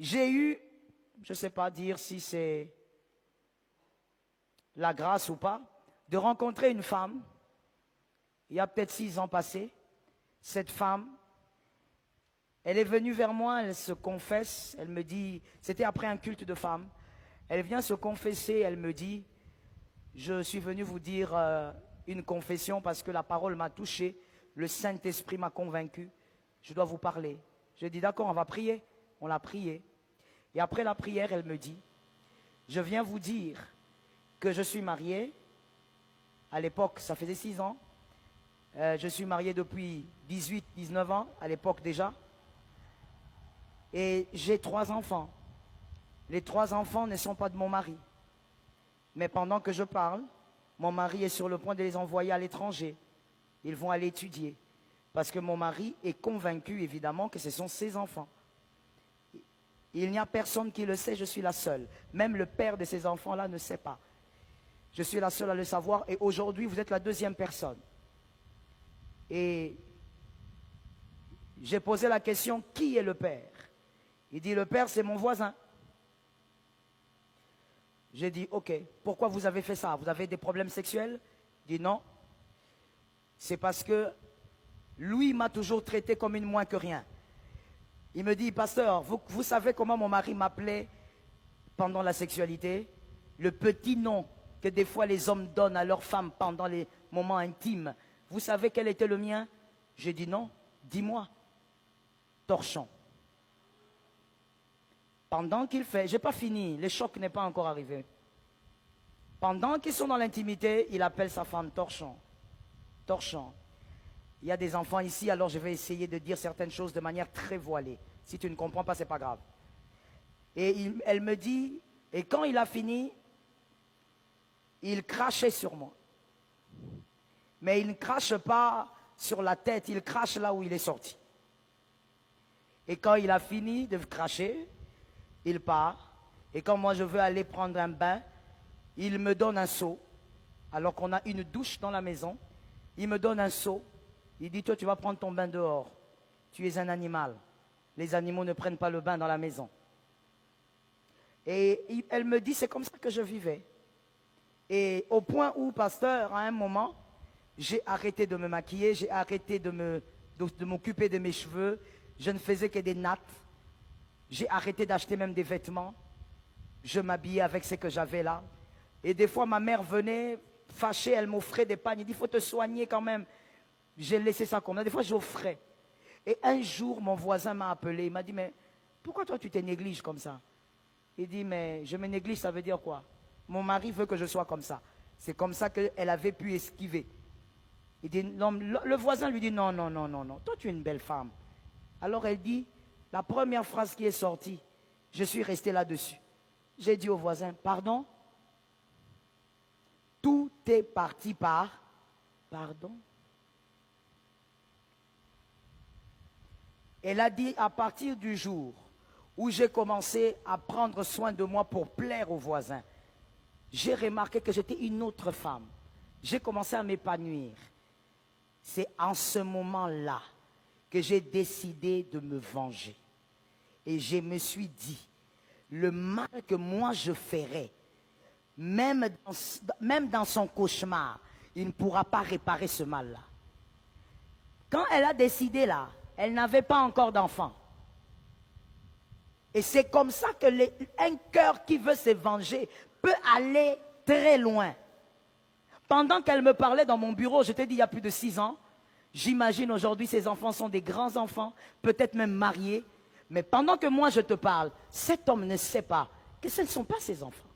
j'ai eu, je ne sais pas dire si c'est la grâce ou pas, de rencontrer une femme, il y a peut-être 6 ans passés. Cette femme, elle est venue vers moi, elle se confesse, elle me dit, c'était après un culte de femmes, elle vient se confesser, elle me dit, je suis venu vous dire une confession parce que la parole m'a touché, le Saint-Esprit m'a convaincu, je dois vous parler. Je dis d'accord, on va prier. On l'a prié. Et après la prière, elle me dit, je viens vous dire que je suis mariée. À l'époque, ça faisait 6 ans. Je suis mariée depuis 18, 19 ans, à l'époque déjà. Et j'ai 3 enfants. Les 3 enfants ne sont pas de mon mari. Mais pendant que je parle, mon mari est sur le point de les envoyer à l'étranger. Ils vont aller étudier. Parce que mon mari est convaincu, évidemment, que ce sont ses enfants. Il n'y a personne qui le sait, je suis la seule. Même le père de ces enfants-là ne sait pas. Je suis la seule à le savoir et aujourd'hui, vous êtes la 2e personne. Et j'ai posé la question, qui est le père? Il dit, le père, c'est mon voisin. J'ai dit, ok, pourquoi vous avez fait ça? Vous avez des problèmes sexuels? Il dit, non. C'est parce que lui m'a toujours traité comme une moins que rien. Il me dit, pasteur, vous savez comment mon mari m'appelait pendant la sexualité? Le petit nom que des fois les hommes donnent à leurs femmes pendant les moments intimes. Vous savez quel était le mien? J'ai dit non, dis-moi. Torchon. Pendant qu'il fait, j'ai pas fini, le choc n'est pas encore arrivé. Pendant qu'ils sont dans l'intimité, il appelle sa femme torchon. Torchon. Il y a des enfants ici, alors je vais essayer de dire certaines choses de manière très voilée. Si tu ne comprends pas, ce n'est pas grave. Et elle me dit, et quand il a fini, il crachait sur moi. Mais il ne crache pas sur la tête, il crache là où il est sorti. Et quand il a fini de cracher, il part. Et quand moi je veux aller prendre un bain, il me donne un seau. Alors qu'on a une douche dans la maison, il me donne un seau. Il dit, toi tu vas prendre ton bain dehors. Tu es un animal. Les animaux ne prennent pas le bain dans la maison. Et elle me dit, c'est comme ça que je vivais. Et au point où, pasteur, à un moment, j'ai arrêté de me maquiller, j'ai arrêté de m'occuper de mes cheveux. Je ne faisais que des nattes. J'ai arrêté d'acheter même des vêtements. Je m'habillais avec ce que j'avais là. Et des fois, ma mère venait fâchée, elle m'offrait des pagnes. Elle dit, il faut te soigner quand même. J'ai laissé ça comme ça. Des fois, j'offrais. Et un jour, mon voisin m'a appelé. Il m'a dit, mais pourquoi toi, tu te négliges comme ça? Il dit, mais je me néglige, ça veut dire quoi? Mon mari veut que je sois comme ça. C'est comme ça qu'elle avait pu esquiver. Il dit, non, le voisin lui dit, non, non, non, non, non. Toi, tu es une belle femme. Alors elle dit, la première phrase qui est sortie, je suis resté là-dessus. J'ai dit au voisin, pardon? Tout est parti par pardon. Elle a dit, à partir du jour où j'ai commencé à prendre soin de moi pour plaire aux voisins, j'ai remarqué que j'étais une autre femme. J'ai commencé à m'épanouir. C'est en ce moment-là que j'ai décidé de me venger. Et je me suis dit, le mal que moi je ferais, même dans son cauchemar, il ne pourra pas réparer ce mal-là. Quand elle a décidé là, elle n'avait pas encore d'enfant. Et c'est comme ça que un cœur qui veut se venger peut aller très loin. Pendant qu'elle me parlait dans mon bureau, je t'ai dit il y a plus de 6 ans, j'imagine aujourd'hui ces enfants sont des grands enfants, peut-être même mariés. Mais pendant que moi je te parle, cet homme ne sait pas que ce ne sont pas ses enfants.